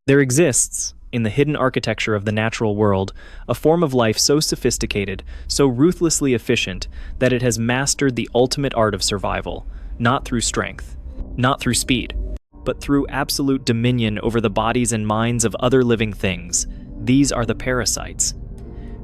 There exists, in the hidden architecture of the natural world, a form of life so sophisticated, so ruthlessly efficient, that it has mastered the ultimate art of survival, not through strength, not through speed, but through absolute dominion over the bodies and minds of other living things. These are the parasites.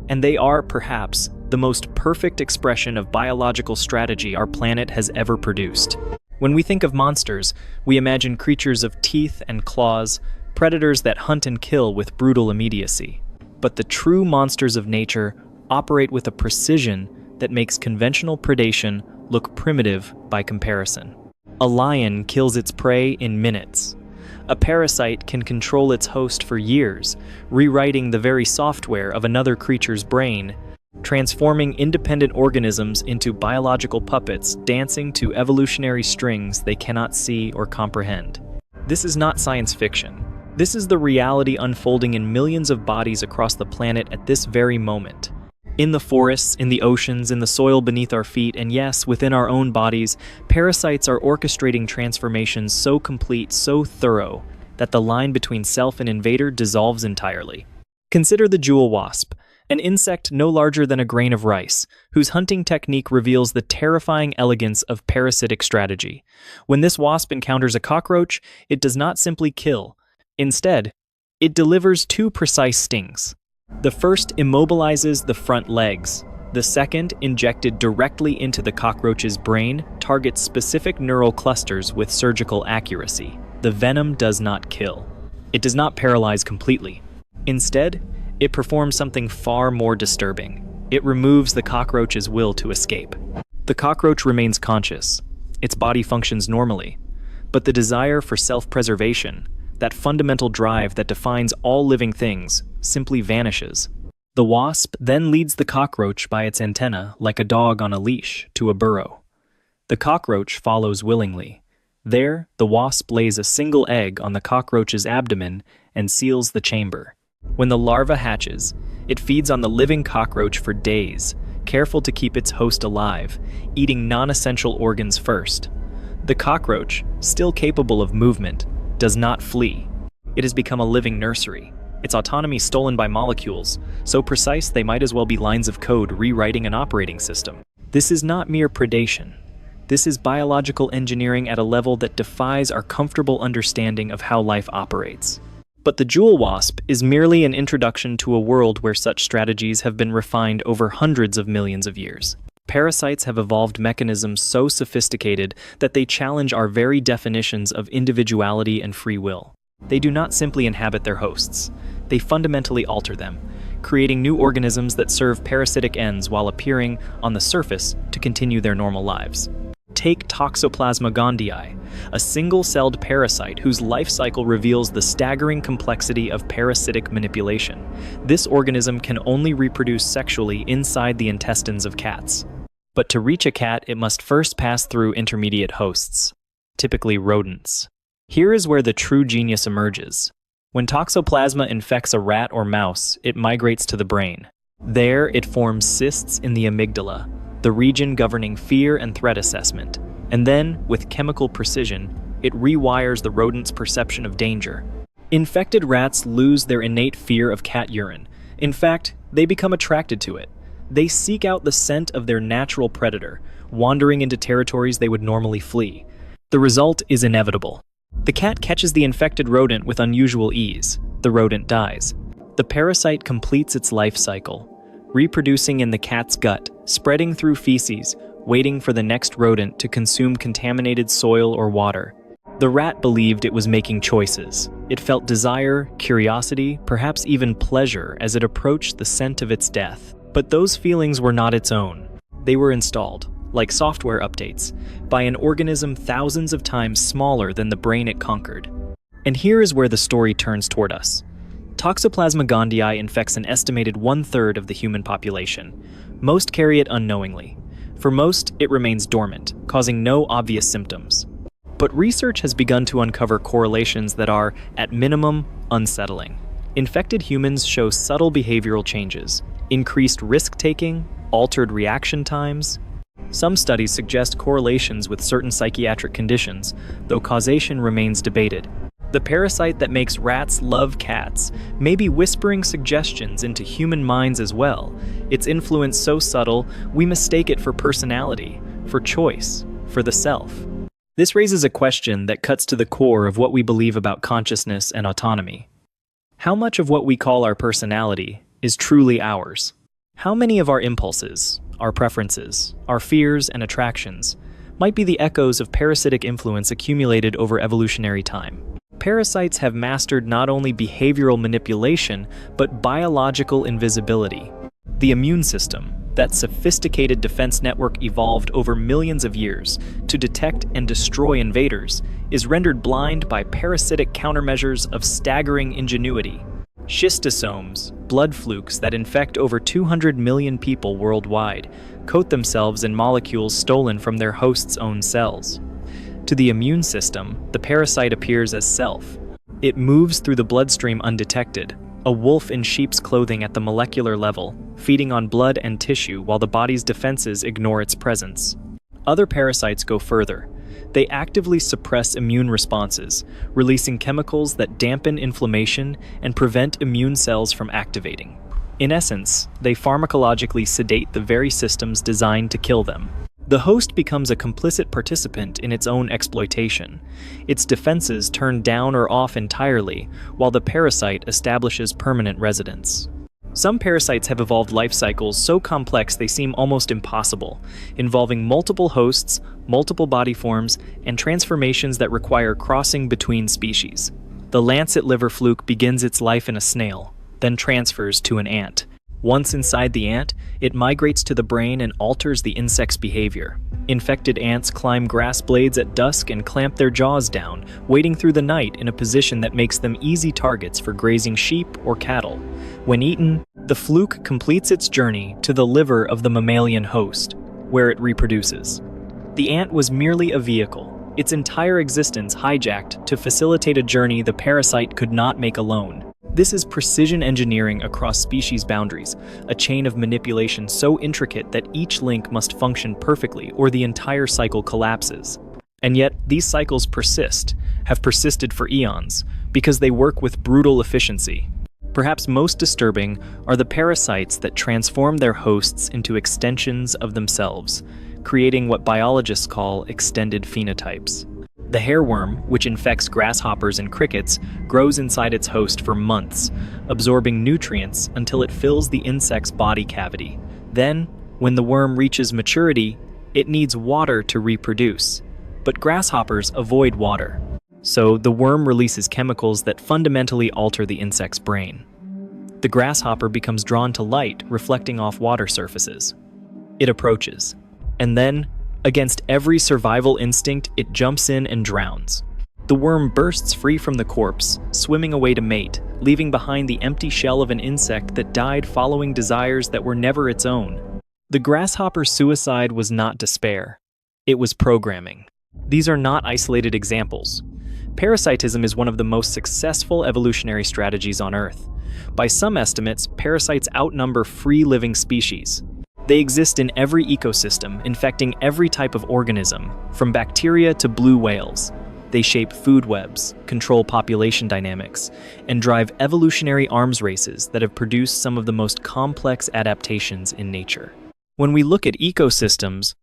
And they are, perhaps, the most perfect expression of biological strategy our planet has ever produced. When we think of monsters, we imagine creatures of teeth and claws, predators that hunt and kill with brutal immediacy. But the true monsters of nature operate with a precision that makes conventional predation look primitive by comparison. A lion kills its prey in minutes. A parasite can control its host for years, rewriting the very software of another creature's brain, transforming independent organisms into biological puppets dancing to evolutionary strings they cannot see or comprehend. This is not science fiction. This is the reality unfolding in millions of bodies across the planet at this very moment. In the forests, in the oceans, in the soil beneath our feet, and yes, within our own bodies, parasites are orchestrating transformations so complete, so thorough, that the line between self and invader dissolves entirely. Consider the jewel wasp, an insect no larger than a grain of rice, whose hunting technique reveals the terrifying elegance of parasitic strategy. When this wasp encounters a cockroach, it does not simply kill. Instead, it delivers two precise stings. The first immobilizes the front legs. The second, injected directly into the cockroach's brain, targets specific neural clusters with surgical accuracy. The venom does not kill. It does not paralyze completely. Instead, it performs something far more disturbing. It removes the cockroach's will to escape. The cockroach remains conscious. Its body functions normally. But the desire for self-preservation, that fundamental drive that defines all living things, simply vanishes. The wasp then leads the cockroach by its antenna, like a dog on a leash, to a burrow. The cockroach follows willingly. There, the wasp lays a single egg on the cockroach's abdomen and seals the chamber. When the larva hatches, it feeds on the living cockroach for days, careful to keep its host alive, eating non-essential organs first. The cockroach, still capable of movement, does not flee. It has become a living nursery, its autonomy stolen by molecules, so precise they might as well be lines of code rewriting an operating system. This is not mere predation. This is biological engineering at a level that defies our comfortable understanding of how life operates. But the jewel wasp is merely an introduction to a world where such strategies have been refined over hundreds of millions of years. Parasites have evolved mechanisms so sophisticated that they challenge our very definitions of individuality and free will. They do not simply inhabit their hosts. They fundamentally alter them, creating new organisms that serve parasitic ends while appearing on the surface to continue their normal lives. Take Toxoplasma gondii, a single-celled parasite whose life cycle reveals the staggering complexity of parasitic manipulation. This organism can only reproduce sexually inside the intestines of cats. But to reach a cat, it must first pass through intermediate hosts, typically rodents. Here is where the true genius emerges. When Toxoplasma infects a rat or mouse, it migrates to the brain. There, it forms cysts in the amygdala, the region governing fear and threat assessment. And then, with chemical precision, it rewires the rodent's perception of danger. Infected rats lose their innate fear of cat urine. In fact, they become attracted to it. They seek out the scent of their natural predator, wandering into territories they would normally flee. The result is inevitable. The cat catches the infected rodent with unusual ease. The rodent dies. The parasite completes its life cycle, reproducing in the cat's gut, spreading through feces, waiting for the next rodent to consume contaminated soil or water. The rat believed it was making choices. It felt desire, curiosity, perhaps even pleasure as it approached the scent of its death. But those feelings were not its own. They were installed, like software updates, by an organism thousands of times smaller than the brain it conquered. And here is where the story turns toward us. Toxoplasma gondii infects an estimated 1/3 of the human population. Most carry it unknowingly. For most, it remains dormant, causing no obvious symptoms. But research has begun to uncover correlations that are, at minimum, unsettling. Infected humans show subtle behavioral changes, increased risk-taking, altered reaction times. Some studies suggest correlations with certain psychiatric conditions, though causation remains debated. The parasite that makes rats love cats may be whispering suggestions into human minds as well. Its influence so subtle, we mistake it for personality, for choice, for the self. This raises a question that cuts to the core of what we believe about consciousness and autonomy. How much of what we call our personality is truly ours? How many of our impulses, our preferences, our fears and attractions might be the echoes of parasitic influence accumulated over evolutionary time? Parasites have mastered not only behavioral manipulation, but biological invisibility. The immune system, that sophisticated defense network evolved over millions of years to detect and destroy invaders, is rendered blind by parasitic countermeasures of staggering ingenuity. Schistosomes, blood flukes that infect over 200 million people worldwide, coat themselves in molecules stolen from their host's own cells. To the immune system, the parasite appears as self. It moves through the bloodstream undetected, a wolf in sheep's clothing at the molecular level, feeding on blood and tissue while the body's defenses ignore its presence. Other parasites go further. They actively suppress immune responses, releasing chemicals that dampen inflammation and prevent immune cells from activating. In essence, they pharmacologically sedate the very systems designed to kill them. The host becomes a complicit participant in its own exploitation. Its defenses turn down or off entirely, while the parasite establishes permanent residence. Some parasites have evolved life cycles so complex they seem almost impossible, involving multiple hosts, multiple body forms, and transformations that require crossing between species. The lancet liver fluke begins its life in a snail, then transfers to an ant. Once inside the ant, it migrates to the brain and alters the insect's behavior. Infected ants climb grass blades at dusk and clamp their jaws down, waiting through the night in a position that makes them easy targets for grazing sheep or cattle. When eaten, the fluke completes its journey to the liver of the mammalian host, where it reproduces. The ant was merely a vehicle, its entire existence hijacked to facilitate a journey the parasite could not make alone. This is precision engineering across species boundaries, a chain of manipulation so intricate that each link must function perfectly or the entire cycle collapses. And yet, these cycles persist, have persisted for eons, because they work with brutal efficiency. Perhaps most disturbing are the parasites that transform their hosts into extensions of themselves, creating what biologists call extended phenotypes. The hairworm, which infects grasshoppers and crickets, grows inside its host for months, absorbing nutrients until it fills the insect's body cavity. Then, when the worm reaches maturity, it needs water to reproduce. But grasshoppers avoid water, so the worm releases chemicals that fundamentally alter the insect's brain. The grasshopper becomes drawn to light, reflecting off water surfaces. It approaches, and then, against every survival instinct, it jumps in and drowns. The worm bursts free from the corpse, swimming away to mate, leaving behind the empty shell of an insect that died following desires that were never its own. The grasshopper's suicide was not despair. It was programming. These are not isolated examples. Parasitism is one of the most successful evolutionary strategies on Earth. By some estimates, parasites outnumber free-living species. They exist in every ecosystem, infecting every type of organism, from bacteria to blue whales. They shape food webs, control population dynamics, and drive evolutionary arms races that have produced some of the most complex adaptations in nature. When we look at ecosystems,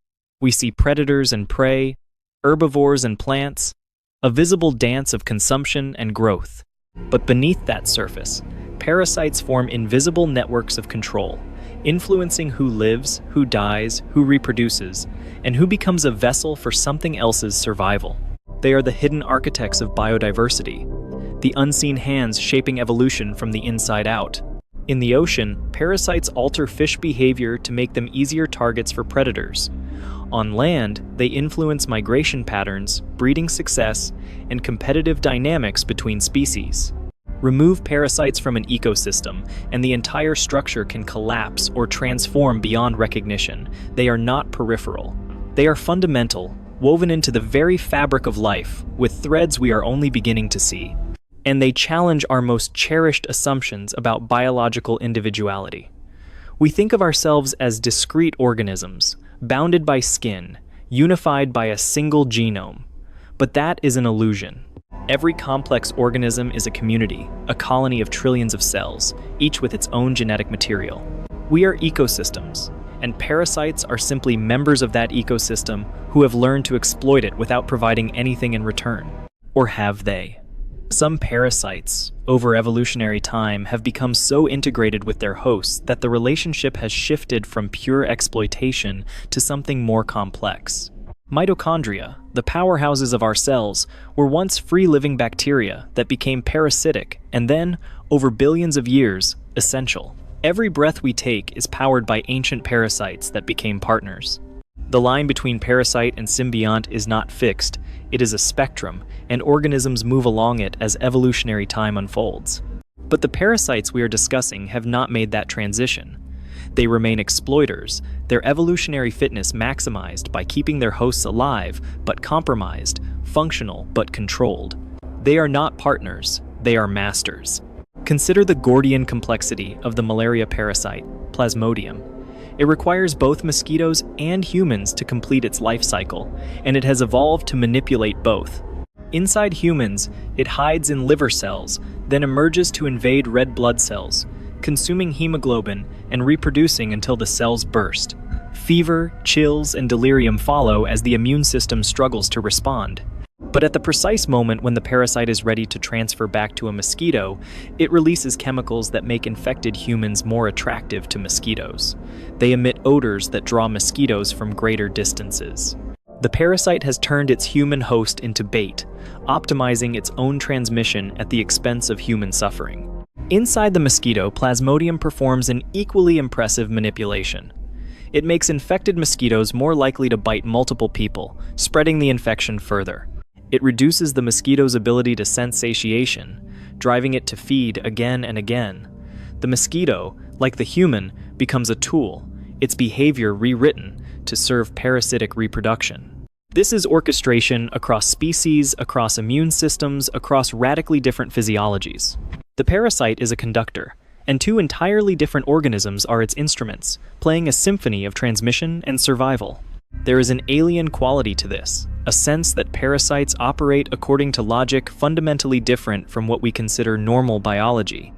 we see predators and prey, herbivores and plants, a visible dance of consumption and growth. But beneath that surface, parasites form invisible networks of control, influencing who lives, who dies, who reproduces, and who becomes a vessel for something else's survival. They are the hidden architects of biodiversity, the unseen hands shaping evolution from the inside out. In the ocean, parasites alter fish behavior to make them easier targets for predators. On land, they influence migration patterns, breeding success, and competitive dynamics between species. Remove parasites from an ecosystem, and the entire structure can collapse or transform beyond recognition. They are not peripheral. They are fundamental, woven into the very fabric of life, with threads we are only beginning to see. And they challenge our most cherished assumptions about biological individuality. We think of ourselves as discrete organisms, bounded by skin, unified by a single genome. But that is an illusion. Every complex organism is a community, a colony of trillions of cells, each with its own genetic material. We are ecosystems, and parasites are simply members of that ecosystem who have learned to exploit it without providing anything in return. Or have they? Some parasites, over evolutionary time, have become so integrated with their hosts that the relationship has shifted from pure exploitation to something more complex. Mitochondria, the powerhouses of our cells, were once free-living bacteria that became parasitic and then, over billions of years, essential. Every breath we take is powered by ancient parasites that became partners. The line between parasite and symbiont is not fixed, it is a spectrum, and organisms move along it as evolutionary time unfolds. But the parasites we are discussing have not made that transition. They remain exploiters, their evolutionary fitness maximized by keeping their hosts alive but compromised, functional but controlled. They are not partners, they are masters. Consider the Gordian complexity of the malaria parasite, Plasmodium. It requires both mosquitoes and humans to complete its life cycle, and it has evolved to manipulate both. Inside humans, it hides in liver cells, then emerges to invade red blood cells, consuming hemoglobin and reproducing until the cells burst. Fever, chills, and delirium follow as the immune system struggles to respond. But at the precise moment when the parasite is ready to transfer back to a mosquito, it releases chemicals that make infected humans more attractive to mosquitoes. They emit odors that draw mosquitoes from greater distances. The parasite has turned its human host into bait, optimizing its own transmission at the expense of human suffering. Inside the mosquito, Plasmodium performs an equally impressive manipulation. It makes infected mosquitoes more likely to bite multiple people, spreading the infection further. It reduces the mosquito's ability to sense satiation, driving it to feed again and again. The mosquito, like the human, becomes a tool, its behavior rewritten to serve parasitic reproduction. This is orchestration across species, across immune systems, across radically different physiologies. The parasite is a conductor, and two entirely different organisms are its instruments, playing a symphony of transmission and survival. There is an alien quality to this, a sense that parasites operate according to logic fundamentally different from what we consider normal biology.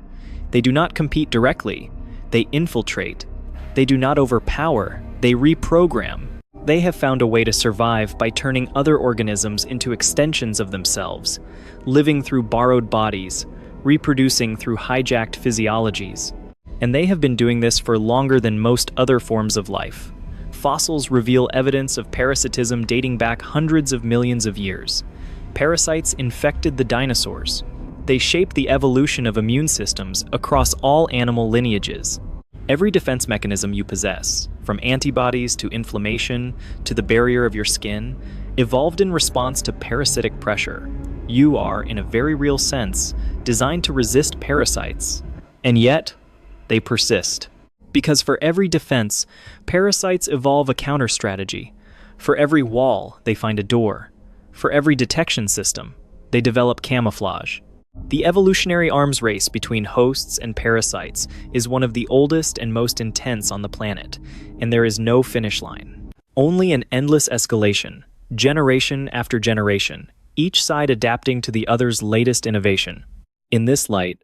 They do not compete directly, they infiltrate. They do not overpower, they reprogram. They have found a way to survive by turning other organisms into extensions of themselves, living through borrowed bodies, reproducing through hijacked physiologies. And they have been doing this for longer than most other forms of life. Fossils reveal evidence of parasitism dating back hundreds of millions of years. Parasites infected the dinosaurs. They shaped the evolution of immune systems across all animal lineages. Every defense mechanism you possess, from antibodies to inflammation to the barrier of your skin, evolved in response to parasitic pressure. You are, in a very real sense, designed to resist parasites. And yet, they persist. Because for every defense, parasites evolve a counter-strategy. For every wall, they find a door. For every detection system, they develop camouflage. The evolutionary arms race between hosts and parasites is one of the oldest and most intense on the planet, and there is no finish line. Only an endless escalation, generation after generation, each side adapting to the other's latest innovation. In this light,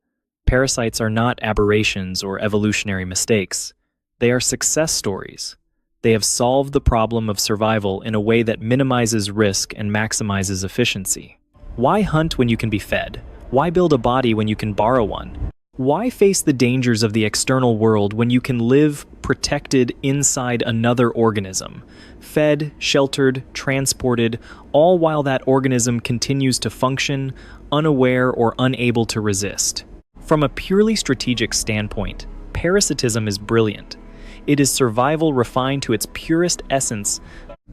parasites are not aberrations or evolutionary mistakes. They are success stories. They have solved the problem of survival in a way that minimizes risk and maximizes efficiency. Why hunt when you can be fed? Why build a body when you can borrow one? Why face the dangers of the external world when you can live protected inside another organism? Fed, sheltered, transported, all while that organism continues to function, unaware or unable to resist. From a purely strategic standpoint, parasitism is brilliant. It is survival refined to its purest essence,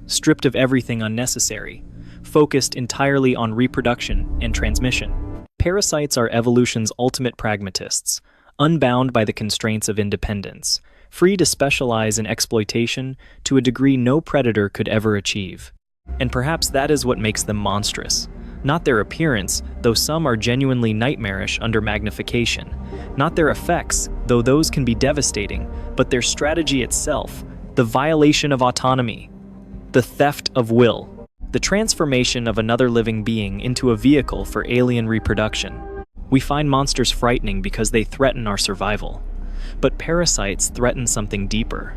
stripped of everything unnecessary, focused entirely on reproduction and transmission. Parasites are evolution's ultimate pragmatists, unbound by the constraints of independence, free to specialize in exploitation to a degree no predator could ever achieve. And perhaps that is what makes them monstrous. Not their appearance, though some are genuinely nightmarish under magnification. Not their effects, though those can be devastating, but their strategy itself, the violation of autonomy, the theft of will. the transformation of another living being into a vehicle for alien reproduction. We find monsters frightening because they threaten our survival. But parasites threaten something deeper.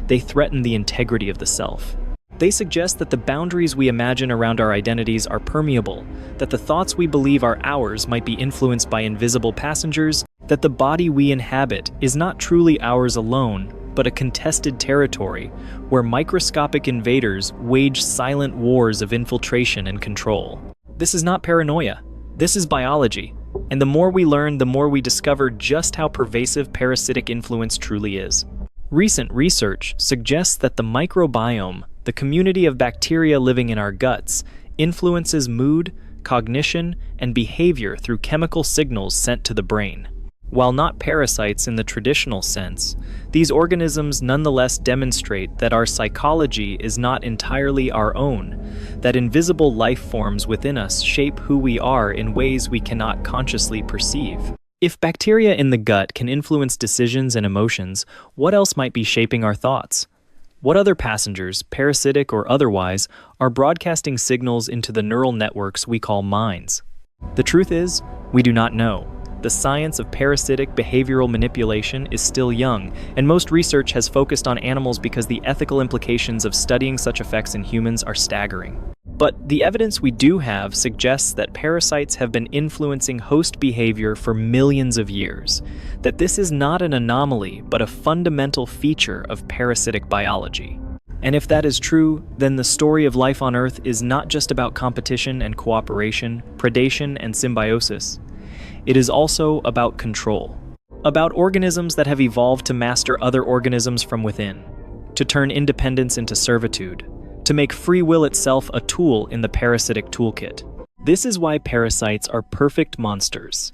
They threaten the integrity of the self. They suggest that the boundaries we imagine around our identities are permeable, that the thoughts we believe are ours might be influenced by invisible passengers, that the body we inhabit is not truly ours alone, but a contested territory where microscopic invaders wage silent wars of infiltration and control. This is not paranoia. This is biology. And the more we learn, the more we discover just how pervasive parasitic influence truly is. Recent research suggests that the microbiome, the community of bacteria living in our guts, influences mood, cognition, and behavior through chemical signals sent to the brain. While not parasites in the traditional sense, these organisms nonetheless demonstrate that our psychology is not entirely our own, that invisible life forms within us shape who we are in ways we cannot consciously perceive. If bacteria in the gut can influence decisions and emotions, what else might be shaping our thoughts? What other passengers, parasitic or otherwise, are broadcasting signals into the neural networks we call minds? The truth is, we do not know. The science of parasitic behavioral manipulation is still young, and most research has focused on animals because the ethical implications of studying such effects in humans are staggering. But the evidence we do have suggests that parasites have been influencing host behavior for millions of years, that this is not an anomaly but a fundamental feature of parasitic biology. And if that is true, then the story of life on Earth is not just about competition and cooperation, predation and symbiosis. It is also about control, about organisms that have evolved to master other organisms from within, to turn independence into servitude, to make free will itself a tool in the parasitic toolkit. This is why parasites are perfect monsters.